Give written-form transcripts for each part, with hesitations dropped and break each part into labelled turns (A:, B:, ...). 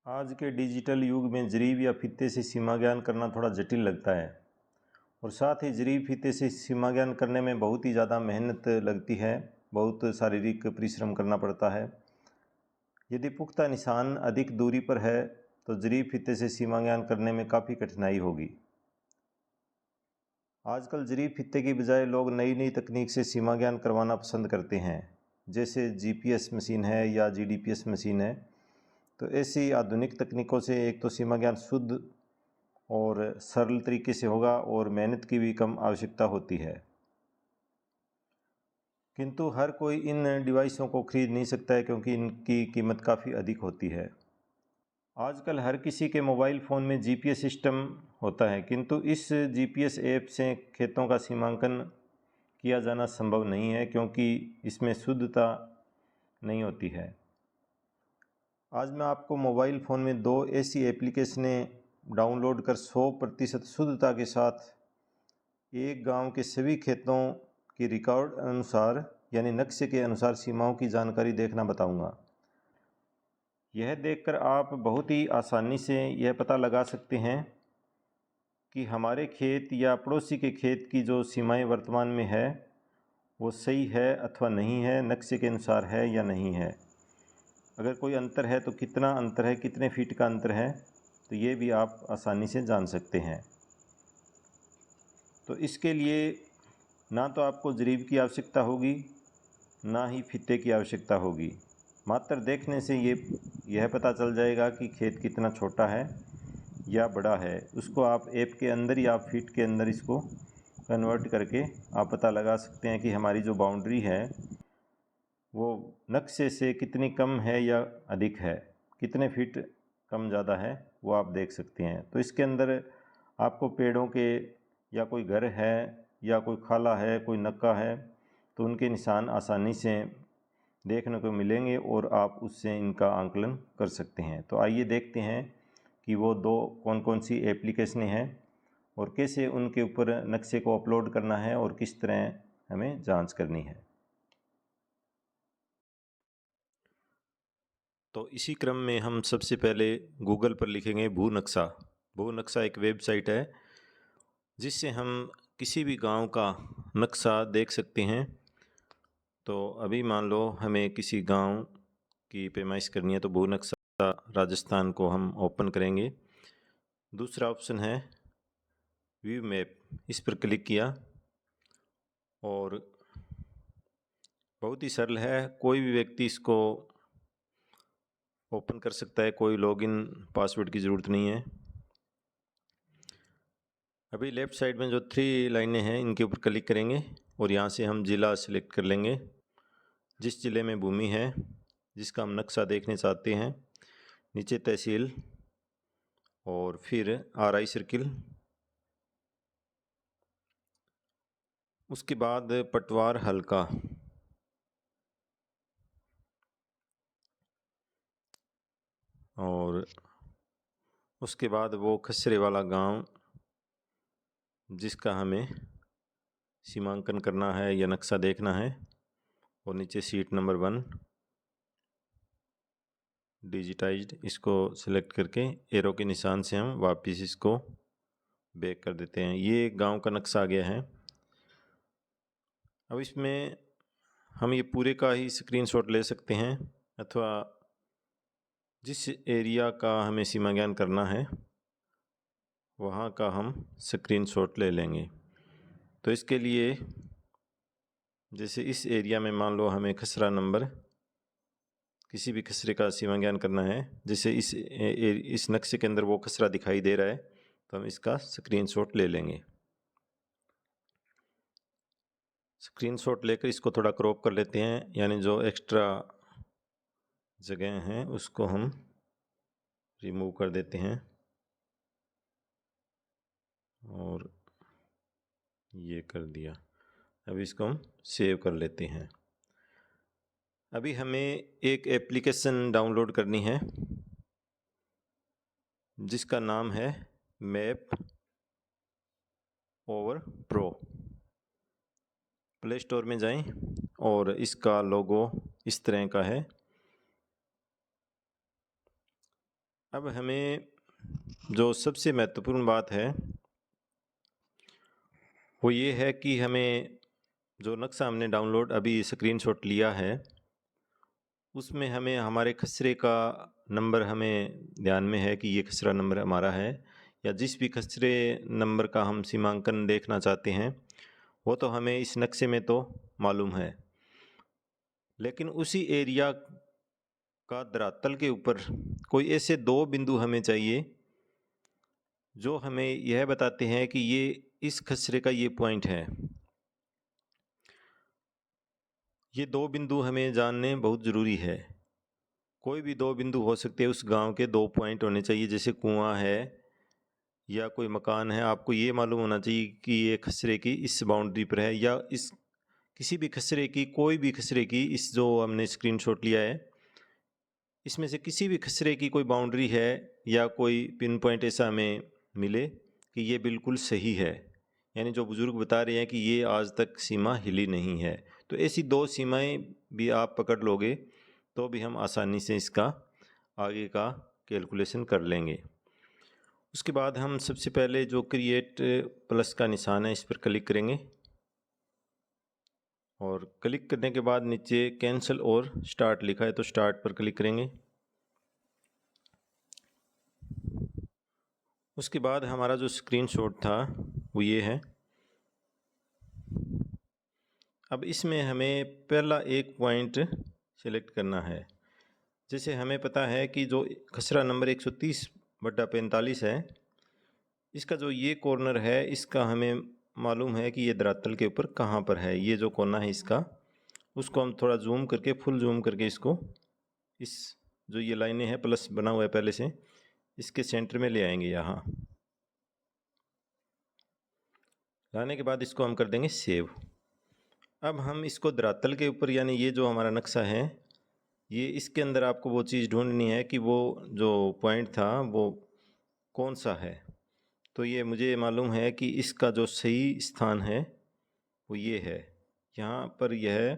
A: आज के डिजिटल युग में जरीब या फीते से सीमा ज्ञान करना थोड़ा जटिल लगता है और साथ ही जरीब फीते से सीमा ज्ञान करने में बहुत ही ज़्यादा मेहनत लगती है, बहुत शारीरिक परिश्रम करना पड़ता है। यदि पुख्ता निशान अधिक दूरी पर है तो जरीब फीते से सीमा ज्ञान करने में काफ़ी कठिनाई होगी। आजकल जरीब फीते की बजाय लोग नई नई तकनीक से सीमा ज्ञान करवाना पसंद करते हैं, जैसे जीपीएस मशीन है या जीडीपीएस मशीन है। तो ऐसी आधुनिक तकनीकों से एक तो सीमा ज्ञान शुद्ध और सरल तरीके से होगा और मेहनत की भी कम आवश्यकता होती है। किंतु हर कोई इन डिवाइसों को खरीद नहीं सकता है क्योंकि इनकी कीमत काफ़ी अधिक होती है। आजकल हर किसी के मोबाइल फ़ोन में जीपीएस सिस्टम होता है, किंतु इस जीपीएस ऐप से खेतों का सीमांकन किया जाना संभव नहीं है क्योंकि इसमें शुद्धता नहीं होती है। आज मैं आपको मोबाइल फ़ोन में दो ऐसी एप्लीकेशनें डाउनलोड कर 100% शुद्धता के साथ एक गांव के सभी खेतों के रिकॉर्ड अनुसार यानी नक्शे के अनुसार सीमाओं की जानकारी देखना बताऊंगा। यह देखकर आप बहुत ही आसानी से यह पता लगा सकते हैं कि हमारे खेत या पड़ोसी के खेत की जो सीमाएं वर्तमान में है वो सही है अथवा नहीं है, नक्शे के अनुसार है या नहीं है। अगर कोई अंतर है तो कितना अंतर है, कितने फीट का अंतर है, तो ये भी आप आसानी से जान सकते हैं। तो इसके लिए ना तो आपको जरीब की आवश्यकता होगी, ना ही फीते की आवश्यकता होगी। मात्र देखने से यह पता चल जाएगा कि खेत कितना छोटा है या बड़ा है। उसको आप ऐप के अंदर या फीट के अंदर इसको कन्वर्ट करके आप पता लगा सकते हैं कि हमारी जो बाउंड्री है वो नक्शे से कितनी कम है या अधिक है, कितने फीट कम ज़्यादा है, वो आप देख सकते हैं। तो इसके अंदर आपको पेड़ों के या कोई घर है या कोई खाला है, कोई नक्का है, तो उनके निशान आसानी से देखने को मिलेंगे और आप उससे इनका आंकलन कर सकते हैं। तो आइए देखते हैं कि वो दो कौन कौन सी एप्लीकेशनें हैं और कैसे उनके ऊपर नक्शे को अपलोड करना है और किस तरह हमें जांच करनी है। तो इसी क्रम में हम सबसे पहले गूगल पर लिखेंगे भू नक्शा। भू नक्शा एक वेबसाइट है जिससे हम किसी भी गांव का नक्शा देख सकते हैं। तो अभी मान लो हमें किसी गांव की पैमाइश करनी है तो भू नक्शा राजस्थान को हम ओपन करेंगे। दूसरा ऑप्शन है व्यू मैप, इस पर क्लिक किया और बहुत ही सरल है, कोई भी व्यक्ति इसको ओपन कर सकता है, कोई लॉगिन पासवर्ड की ज़रूरत नहीं है। अभी लेफ़्ट साइड में जो 3 लाइनें हैं इनके ऊपर क्लिक करेंगे और यहाँ से हम ज़िला सिलेक्ट कर लेंगे। जिस ज़िले में भूमि है जिसका हम नक्शा देखने चाहते हैं, नीचे तहसील और फिर आरआई सर्किल, उसके बाद पटवार हल्का और उसके बाद वो खसरे वाला गांव जिसका हमें सीमांकन करना है या नक्शा देखना है, और नीचे सीट नंबर 1 डिजिटाइज्ड, इसको सिलेक्ट करके एरो के निशान से हम वापस इसको बैक कर देते हैं। ये गांव का नक्शा आ गया है। अब इसमें हम ये पूरे का ही स्क्रीनशॉट ले सकते हैं अथवा जिस एरिया का हमें सीमा ज्ञान करना है वहाँ का हम स्क्रीनशॉट ले लेंगे। तो इसके लिए जैसे इस एरिया में मान लो हमें खसरा नंबर, किसी भी खसरे का सीमा ज्ञान करना है, जैसे इस नक्शे के अंदर वो खसरा दिखाई दे रहा है तो हम इसका स्क्रीनशॉट ले लेंगे। स्क्रीनशॉट लेकर इसको थोड़ा क्रॉप कर लेते हैं, यानी जो एक्स्ट्रा जगह हैं उसको हम रिमूव कर देते हैं और ये कर दिया। अब इसको हम सेव कर लेते हैं। अभी हमें एक एप्लीकेशन डाउनलोड करनी है जिसका नाम है map over pro. Play store में जाएं और इसका लोगो इस तरह का है। अब हमें जो सबसे महत्वपूर्ण बात है वो ये है कि हमें जो नक्शा हमने डाउनलोड अभी स्क्रीनशॉट लिया है उसमें हमें हमारे खसरे का नंबर हमें ध्यान में है कि ये खसरा नंबर हमारा है, या जिस भी खसरे नंबर का हम सीमांकन देखना चाहते हैं वो तो हमें इस नक्शे में तो मालूम है, लेकिन उसी एरिया का धरातल के ऊपर कोई ऐसे दो बिंदु हमें चाहिए जो हमें यह बताते हैं कि ये इस खसरे का ये पॉइंट है। ये दो बिंदु हमें जानने बहुत ज़रूरी है। कोई भी दो बिंदु हो सकते हैं, उस गांव के दो पॉइंट होने चाहिए, जैसे कुआं है या कोई मकान है। आपको ये मालूम होना चाहिए कि ये खसरे की इस बाउंड्री पर है, या इस किसी भी खसरे की, कोई भी खसरे की, इस जो हमने स्क्रीनशॉट लिया है इसमें से किसी भी खसरे की कोई बाउंड्री है या कोई पिन पॉइंट ऐसा हमें मिले कि ये बिल्कुल सही है, यानी जो बुज़ुर्ग बता रहे हैं कि ये आज तक सीमा हिली नहीं है। तो ऐसी दो सीमाएं भी आप पकड़ लोगे तो भी हम आसानी से इसका आगे का कैलकुलेशन कर लेंगे। उसके बाद हम सबसे पहले जो क्रिएट प्लस का निशान है इस पर क्लिक करेंगे, और क्लिक करने के बाद नीचे कैंसिल और स्टार्ट लिखा है तो स्टार्ट पर क्लिक करेंगे। उसके बाद हमारा जो स्क्रीनशॉट था वो ये है। अब इसमें हमें पहला एक पॉइंट सेलेक्ट करना है। जैसे हमें पता है कि जो खसरा नंबर 130/45 है, इसका जो ये कॉर्नर है इसका हमें मालूम है कि ये धरातल के ऊपर कहाँ पर है। ये जो कोना है इसका, उसको हम थोड़ा जूम करके, फुल जूम करके इसको, इस जो ये लाइनें हैं प्लस बना हुआ है पहले से, इसके सेंटर में ले आएंगे। यहाँ लाने के बाद इसको हम कर देंगे सेव। अब हम इसको धरातल के ऊपर, यानी ये जो हमारा नक्शा है, ये इसके अंदर आपको वो चीज़ ढूंढनी है कि वो जो पॉइंट था वो कौन सा है। तो ये मुझे मालूम है कि इसका जो सही स्थान है वो ये है। यहाँ पर ये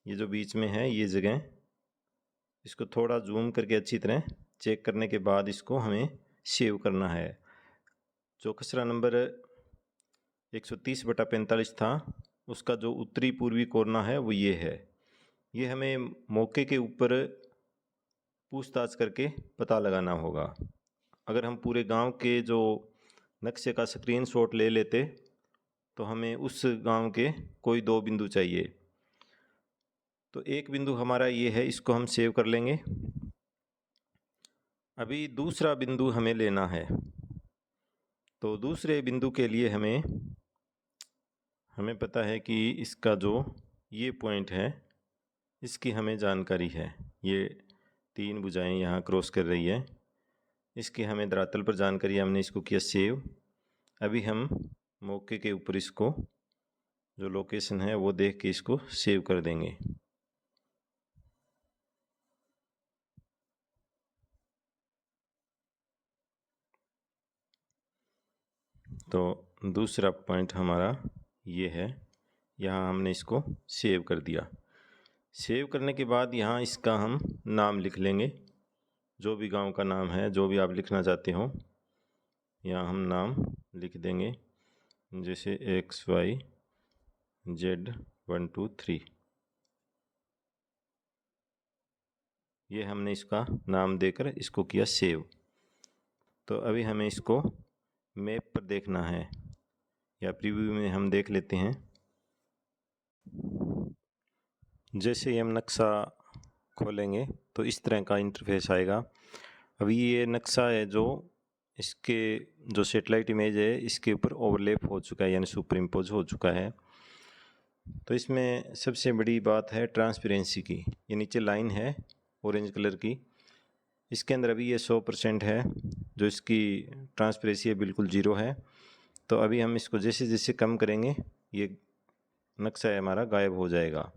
A: जो बीच में है ये जगह, इसको थोड़ा जूम करके अच्छी तरह चेक करने के बाद इसको हमें सेव करना है। जो खसरा नंबर 130/45 था उसका जो उत्तरी पूर्वी कोना है वो ये है। ये हमें मौके के ऊपर पूछताछ करके पता लगाना होगा। अगर हम पूरे गांव के जो नक्शे का स्क्रीनशॉट ले लेते तो हमें उस गांव के कोई दो बिंदु चाहिए। तो एक बिंदु हमारा ये है, इसको हम सेव कर लेंगे। अभी दूसरा बिंदु हमें लेना है, तो दूसरे बिंदु के लिए हमें पता है कि इसका जो ये पॉइंट है इसकी हमें जानकारी है। ये 3 भुजाएं यहाँ क्रॉस कर रही है, इसकी हमें धरातल पर जानकारी है। हमने इसको किया सेव। अभी हम मौके के ऊपर इसको जो लोकेशन है वो देख के इसको सेव कर देंगे। तो दूसरा पॉइंट हमारा ये है, यहाँ हमने इसको सेव कर दिया। सेव करने के बाद यहाँ इसका हम नाम लिख लेंगे, जो भी गांव का नाम है, जो भी आप लिखना चाहते हो यहाँ हम नाम लिख देंगे, जैसे XYZ123। ये हमने इसका नाम देकर इसको किया सेव। तो अभी हमें इसको मैप पर देखना है, या प्रीव्यू में हम देख लेते हैं। जैसे ही हम नक्शा खोलेंगे तो इस तरह का इंटरफेस आएगा। अभी ये नक्शा है जो इसके जो सेटेलाइट इमेज है इसके ऊपर ओवरलैप हो चुका है, यानी सुपर इम्पोज हो चुका है। तो इसमें सबसे बड़ी बात है ट्रांसपेरेंसी की। ये नीचे लाइन है ऑरेंज कलर की, इसके अंदर अभी ये 100% है, जो इसकी ट्रांसपेरेंसी है बिल्कुल 0 है। तो अभी हम इसको जैसे जैसे कम करेंगे ये नक्शा है हमारा गायब हो जाएगा।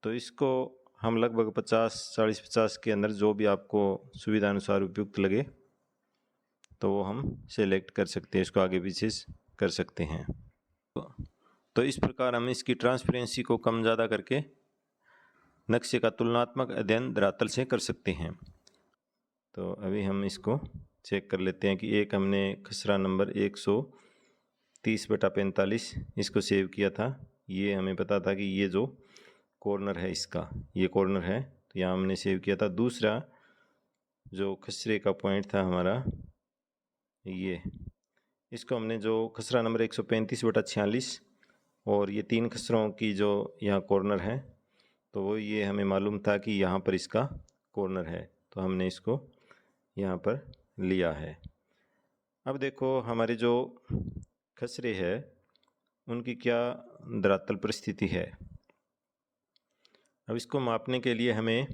A: तो इसको हम लगभग 40-50 के अंदर जो भी आपको सुविधा अनुसार उपयुक्त लगे तो वो हम सेलेक्ट कर सकते हैं, इसको आगे पीछे कर सकते हैं। तो इस प्रकार हम इसकी ट्रांसपेरेंसी को कम ज़्यादा करके नक्शे का तुलनात्मक अध्ययन धरातल से कर सकते हैं। तो अभी हम इसको चेक कर लेते हैं कि एक हमने खसरा नंबर 130/45 इसको सेव किया था। ये हमें पता था कि ये जो कॉर्नर है इसका, ये कॉर्नर है, तो यहाँ हमने सेव किया था। दूसरा जो खसरे का पॉइंट था हमारा, ये इसको हमने जो खसरा नंबर 135/46 और ये 3 खसरों की जो यहाँ कॉर्नर है, तो वो ये हमें मालूम था कि यहाँ पर इसका कॉर्नर है, तो हमने इसको यहाँ पर लिया है। अब देखो हमारे जो खसरे है उनकी क्या धरातल परिस्थिति है। अब इसको मापने के लिए हमें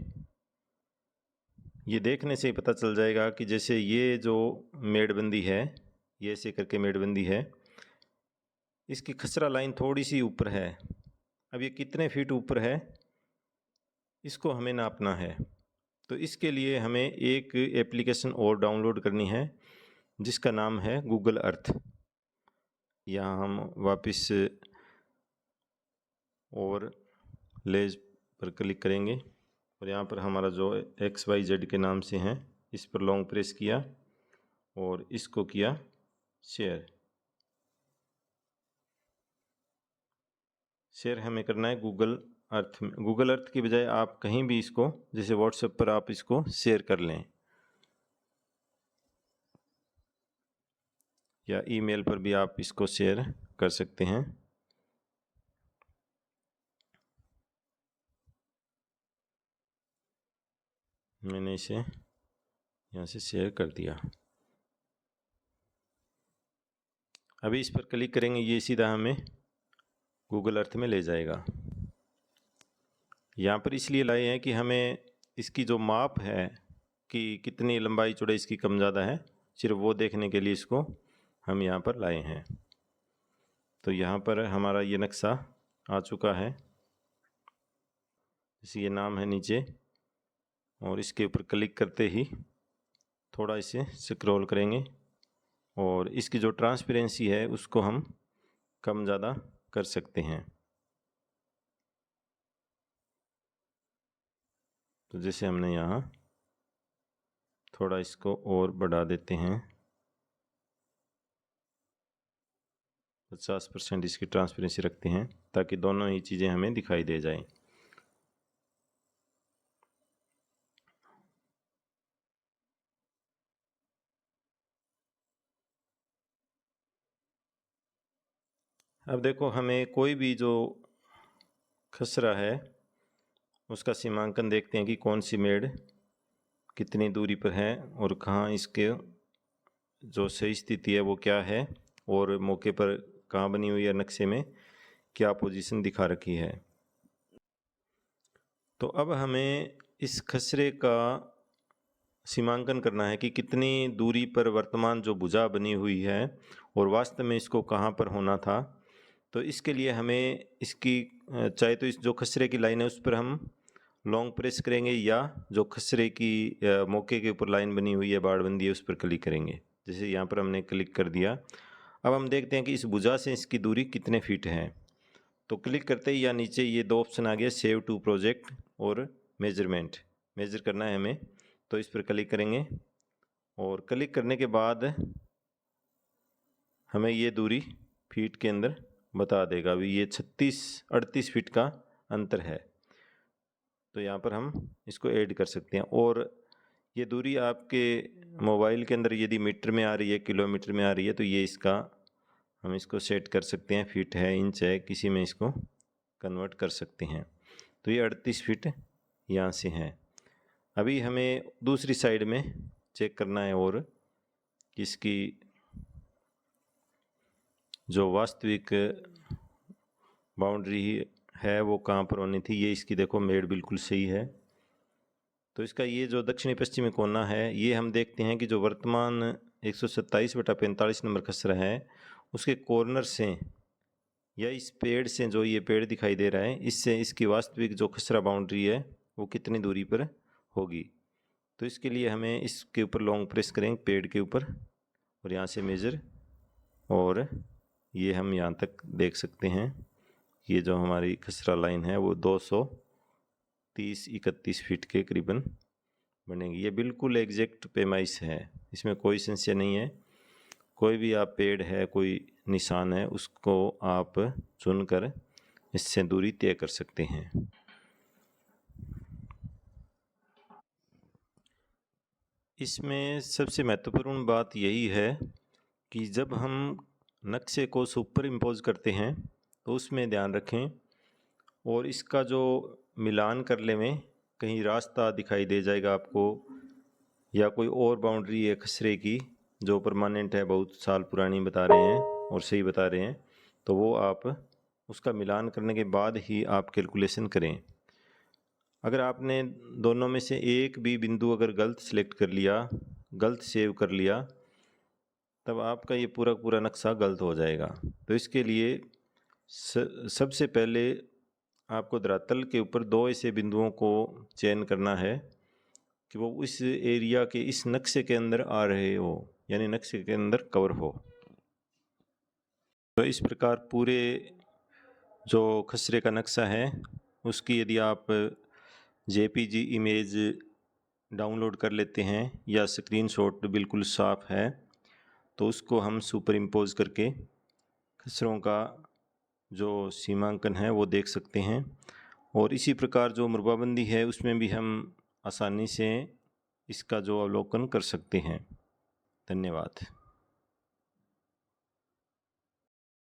A: ये देखने से ही पता चल जाएगा कि जैसे ये जो मेड़बंदी है, ये ऐसे करके मेड़बंदी है, इसकी खसरा लाइन थोड़ी सी ऊपर है। अब ये कितने फीट ऊपर है इसको हमें नापना है। तो इसके लिए हमें एक एप्लीकेशन और डाउनलोड करनी है जिसका नाम है गूगल अर्थ। यहाँ हम वापस और लेज पर क्लिक करेंगे और यहाँ पर हमारा जो XYZ के नाम से हैं इस पर लॉन्ग प्रेस किया और इसको किया शेयर हमें करना है गूगल अर्थ में। गूगल अर्थ की बजाय आप कहीं भी इसको, जैसे व्हाट्सएप पर आप इसको शेयर कर लें या ईमेल पर भी आप इसको शेयर कर सकते हैं। मैंने इसे यहाँ से शेयर कर दिया। अभी इस पर क्लिक करेंगे, ये सीधा हमें गूगल अर्थ में ले जाएगा। यहाँ पर इसलिए लाए हैं कि हमें इसकी जो माप है कि कितनी लंबाई चौड़ाई इसकी कम ज़्यादा है, सिर्फ वो देखने के लिए इसको हम यहाँ पर लाए हैं। तो यहाँ पर हमारा ये नक्शा आ चुका है, इसी ये नाम है नीचे, और इसके ऊपर क्लिक करते ही थोड़ा इसे स्क्रॉल करेंगे और इसकी जो ट्रांसपेरेंसी है उसको हम कम ज़्यादा कर सकते हैं। तो जैसे हमने यहाँ थोड़ा इसको और बढ़ा देते हैं, 50% इसकी ट्रांसपेरेंसी रखते हैं ताकि दोनों ही चीज़ें हमें दिखाई दे जाएं। अब देखो हमें कोई भी जो खसरा है उसका सीमांकन देखते हैं कि कौन सी मेड़ कितनी दूरी पर है और कहाँ इसके जो सही स्थिति है वो क्या है और मौके पर कहाँ बनी हुई है, नक्शे में क्या पोजीशन दिखा रखी है। तो अब हमें इस खसरे का सीमांकन करना है कि कितनी दूरी पर वर्तमान जो भुजा बनी हुई है और वास्तव में इसको कहाँ पर होना था। तो इसके लिए हमें इसकी चाहे तो इस जो खसरे की लाइन है उस पर हम लॉन्ग प्रेस करेंगे या जो खसरे की मौके के ऊपर लाइन बनी हुई है, बाड़बंदी है, उस पर क्लिक करेंगे। जैसे यहाँ पर हमने क्लिक कर दिया। अब हम देखते हैं कि इस भुजा से इसकी दूरी कितने फीट है। तो क्लिक करते ही या नीचे ये दो ऑप्शन आ गया, सेव टू प्रोजेक्ट और मेजरमेंट, मेजर करना है हमें। तो इस पर क्लिक करेंगे और क्लिक करने के बाद हमें ये दूरी फीट के अंदर बता देगा। अभी ये 38 फीट का अंतर है, तो यहाँ पर हम इसको ऐड कर सकते हैं। और ये दूरी आपके मोबाइल के अंदर यदि मीटर में आ रही है, किलोमीटर में आ रही है, तो ये इसका हम इसको सेट कर सकते हैं, फीट है, इंच है, किसी में इसको कन्वर्ट कर सकते हैं। तो ये 38 फीट यहाँ से है। अभी हमें दूसरी साइड में चेक करना है और इसकी जो वास्तविक बाउंड्री है वो कहाँ पर होनी थी। ये इसकी देखो मेड़ बिल्कुल सही है। तो इसका ये जो दक्षिणी पश्चिमी कोना है, ये हम देखते हैं कि जो वर्तमान 127/45 नंबर खसरा है उसके कॉर्नर से या इस पेड़ से, जो ये पेड़ दिखाई दे रहा है, इससे इसकी वास्तविक जो खसरा बाउंड्री है वो कितनी दूरी पर होगी। तो इसके लिए हमें इसके ऊपर लॉन्ग प्रेस करेंगे, पेड़ के ऊपर, और यहाँ से मेजर, और ये हम यहाँ तक देख सकते हैं। ये जो हमारी खसरा लाइन है वो 230-31 फीट के करीबन बनेगी। ये बिल्कुल एग्जैक्ट पैमाइश है, इसमें कोई संशय नहीं है। कोई भी आप पेड़ है, कोई निशान है, उसको आप चुनकर इससे दूरी तय कर सकते हैं। इसमें सबसे महत्वपूर्ण बात यही है कि जब हम नक्शे को सुपर इम्पोज करते हैं तो उसमें ध्यान रखें, और इसका जो मिलान करने में कहीं रास्ता दिखाई दे जाएगा आपको, या कोई और बाउंड्री है खसरे की जो परमानेंट है, बहुत साल पुरानी बता रहे हैं और सही बता रहे हैं, तो वो आप उसका मिलान करने के बाद ही आप कैलकुलेशन करें। अगर आपने दोनों में से एक भी बिंदु अगर गलत सेलेक्ट कर लिया, गलत सेव कर लिया, तब आपका ये पूरा पूरा नक्शा गलत हो जाएगा। तो इसके लिए सबसे पहले आपको धरातल के ऊपर 2 ऐसे बिंदुओं को चयन करना है कि वो इस एरिया के इस नक्शे के अंदर आ रहे हो, यानी नक्शे के अंदर कवर हो। तो इस प्रकार पूरे जो खसरे का नक्शा है उसकी यदि आप जेपीजी इमेज डाउनलोड कर लेते हैं या स्क्रीनशॉट बिल्कुल साफ़ है, तो उसको हम सुपर इम्पोज करके खसरों का जो सीमांकन है वो देख सकते हैं। और इसी प्रकार जो मरबाबंदी है उसमें भी हम आसानी से इसका जो अवलोकन कर सकते हैं। धन्यवाद।